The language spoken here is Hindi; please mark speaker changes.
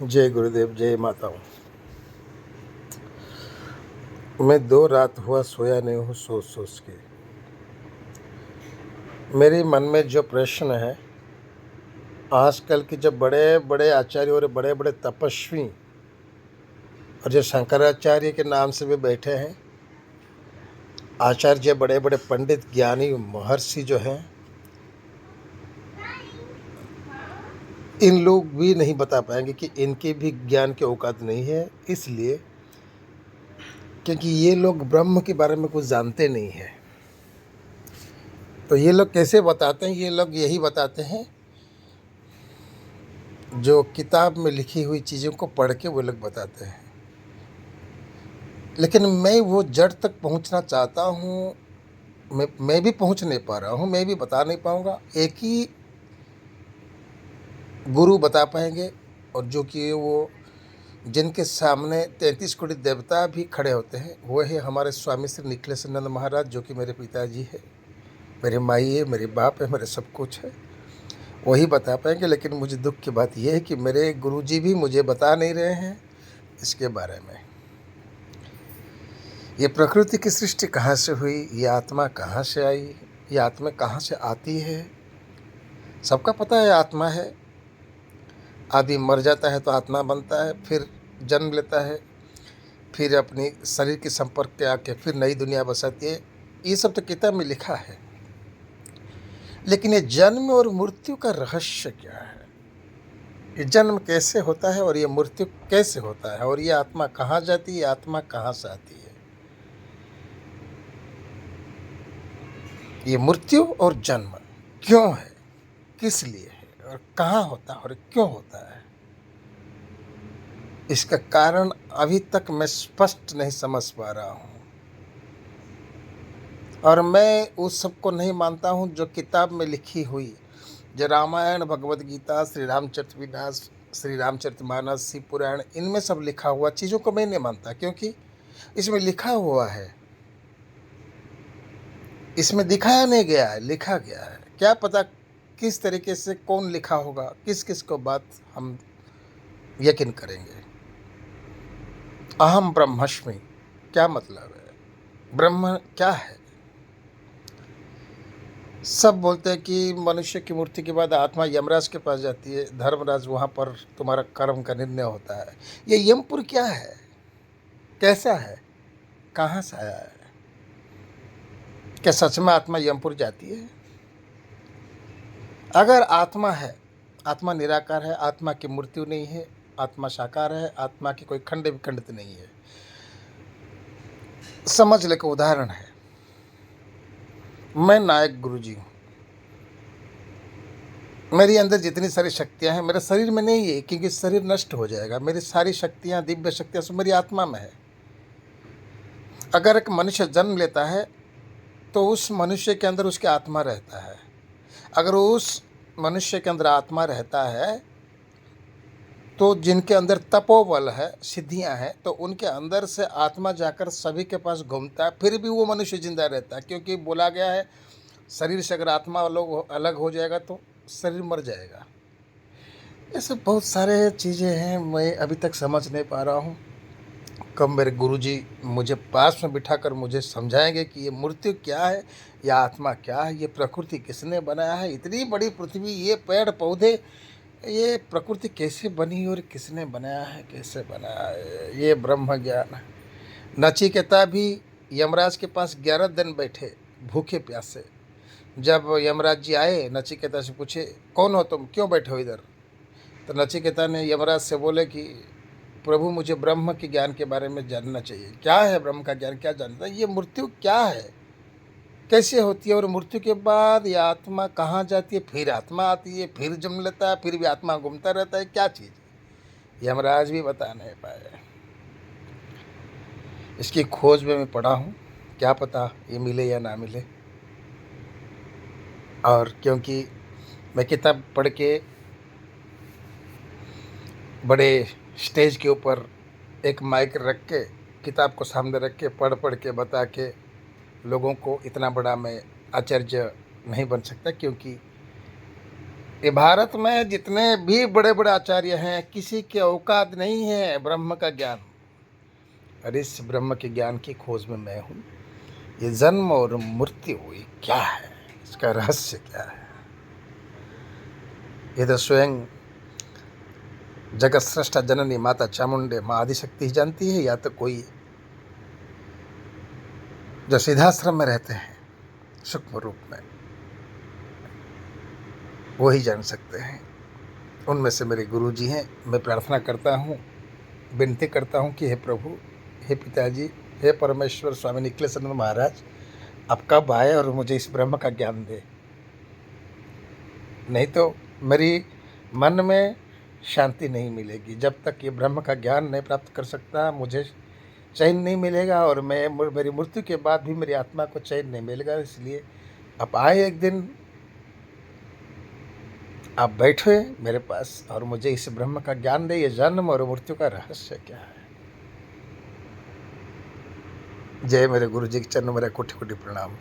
Speaker 1: जय गुरुदेव, जय माताओं। मैं 2 रात हुआ सोया नहीं हूँ सोच सोच के। मेरे मन में जो प्रश्न है, आजकल के जो बड़े बड़े आचार्य और बड़े बड़े तपस्वी और जो शंकराचार्य के नाम से भी बैठे हैं, आचार्य बड़े बड़े पंडित ज्ञानी महर्षि जो हैं, इन लोग भी नहीं बता पाएंगे कि इनके भी ज्ञान की औकात नहीं है। इसलिए क्योंकि ये लोग ब्रह्म के बारे में कुछ जानते नहीं हैं। तो ये लोग कैसे बताते हैं? ये लोग यही बताते हैं जो किताब में लिखी हुई चीज़ों को पढ़ के वो लोग बताते हैं। लेकिन मैं वो जड़ तक पहुंचना चाहता हूँ। मैं भी पहुंच नहीं पा रहा हूँ, मैं भी बता नहीं पाऊँगा। एक ही गुरु बता पाएंगे, और जो कि वो जिनके सामने 33 कोटि देवता भी खड़े होते हैं, वो है हमारे स्वामी श्री निखिलेशानंद महाराज, जो कि मेरे पिताजी है, मेरी माई है, मेरे बाप है, मेरे सब कुछ है। वही बता पाएंगे। लेकिन मुझे दुख की बात यह है कि मेरे गुरुजी भी मुझे बता नहीं रहे हैं इसके बारे में। ये प्रकृति की सृष्टि कहाँ से हुई, ये आत्मा कहाँ से आई, ये आत्मा कहाँ से आती है। सबका पता है आत्मा है। आदमी मर जाता है तो आत्मा बनता है, फिर जन्म लेता है, फिर अपनी शरीर के संपर्क के आके फिर नई दुनिया बसाती है। ये सब तो किताब में लिखा है। लेकिन ये जन्म और मृत्यु का रहस्य क्या है? ये जन्म कैसे होता है और ये मृत्यु कैसे होता है, और ये आत्मा कहाँ जाती है, ये आत्मा कहाँ से आती है? ये मृत्यु और जन्म क्यों है, किस लिए है, और कहाँ होता है और क्यों होता है, इसका कारण अभी तक मैं स्पष्ट नहीं समझ पा रहा हूँ। और मैं उस सब को नहीं मानता हूँ जो किताब में लिखी हुई, जो रामायण, भगवद गीता, श्री रामचरितमानस, शिव पुराण, इनमें सब लिखा हुआ चीज़ों को मैं नहीं मानता। क्योंकि इसमें लिखा हुआ है, इसमें दिखाया नहीं गया है, लिखा गया है। क्या पता किस तरीके से कौन लिखा होगा, किस किस को बात हम यकीन करेंगे। अहम ब्रह्मस्मि क्या मतलब है? ब्रह्म क्या है? सब बोलते हैं कि मनुष्य की मृत्यु के बाद आत्मा यमराज के पास जाती है, धर्मराज, वहाँ पर तुम्हारा कर्म का निर्णय होता है। ये यमपुर क्या है, कैसा है, कहाँ से आया है? क्या सच में आत्मा यमपुर जाती है? अगर आत्मा है, आत्मा निराकार है, आत्मा की मृत्यु नहीं है, आत्मा साकार है, आत्मा की कोई खंड विखंडित नहीं है। समझ ले, उदाहरण है, मैं नायक गुरुजी हूँ। मेरे अंदर जितनी सारी शक्तियाँ हैं मेरे शरीर में नहीं है, क्योंकि शरीर नष्ट हो जाएगा। मेरी सारी शक्तियाँ, दिव्य शक्तियाँ सब मेरी आत्मा में है। अगर एक मनुष्य जन्म लेता है तो उस मनुष्य के अंदर उसकी आत्मा रहता है। अगर उस मनुष्य के अंदर आत्मा रहता है तो जिनके अंदर तपोबल है, सिद्धियां हैं, तो उनके अंदर से आत्मा जाकर सभी के पास घूमता है, फिर भी वो मनुष्य जिंदा रहता है। क्योंकि बोला गया है, शरीर से अगर आत्मा अलग हो जाएगा तो शरीर मर जाएगा। ऐसे बहुत सारे चीज़ें हैं, मैं अभी तक समझ नहीं पा रहा हूँ। कब मेरे गुरुजी मुझे पास में बिठाकर मुझे समझाएंगे कि ये मृत्यु क्या है, या आत्मा क्या है, ये प्रकृति किसने बनाया है, इतनी बड़ी पृथ्वी, ये पेड़ पौधे, ये प्रकृति कैसे बनी और किसने बनाया है, कैसे बनाया है, ये ब्रह्म ज्ञान है। नचिकेता भी यमराज के पास 11 दिन बैठे भूखे प्यासे। जब यमराज जी आए, नचिकेता से पूछे, कौन हो तुम, क्यों बैठे हो इधर? तो नचिकेता ने यमराज से बोले कि प्रभु, मुझे ब्रह्म के ज्ञान के बारे में जानना चाहिए। क्या है ब्रह्म का ज्ञान, क्या जानता है? ये मृत्यु क्या है, कैसे होती है, और मृत्यु के बाद ये आत्मा कहाँ जाती है, फिर आत्मा आती है, फिर जन्म लेता है, फिर भी आत्मा घूमता रहता है, क्या चीज़ है? यमराज भी बता नहीं पाए। इसकी खोज में मैं पड़ा हूँ, क्या पता ये मिले या ना मिले। और क्योंकि मैं किताब पढ़ के बड़े स्टेज के ऊपर एक माइक रख के, किताब को सामने रख के, पढ़ पढ़ के बता के लोगों को, इतना बड़ा मैं आचार्य नहीं बन सकता। क्योंकि ये भारत में जितने भी बड़े बड़े आचार्य हैं, किसी के औकात नहीं है ब्रह्म का ज्ञान। और इस ब्रह्म के ज्ञान की खोज में मैं हूँ। ये जन्म और मृत्यु ये क्या है, इसका रहस्य क्या है, ये तो स्वयं जगत सृष्टा जननी माता चामुंडे माँ आदिशक्ति ही जानती है, या तो कोई जो सिद्धाश्रम में रहते हैं सूक्ष्म रूप में, वो ही जान सकते हैं। उनमें से मेरे गुरु जी हैं। मैं प्रार्थना करता हूँ, विनती करता हूँ कि हे प्रभु, हे पिताजी, हे परमेश्वर स्वामी निखिलेशानंद महाराज, आप कब आए और मुझे इस ब्रह्म का ज्ञान दे। नहीं तो मेरी मन में शांति नहीं मिलेगी। जब तक ये ब्रह्म का ज्ञान नहीं प्राप्त कर सकता, मुझे चैन नहीं मिलेगा, और मेरी मृत्यु के बाद भी मेरी आत्मा को चैन नहीं मिलेगा। इसलिए आप आए एक दिन, आप बैठे मेरे पास और मुझे इस ब्रह्म का ज्ञान दे, ये जन्म और मृत्यु का रहस्य क्या है। जय मेरे गुरु जी के चरणों, मेरा कोटि कोटि प्रणाम।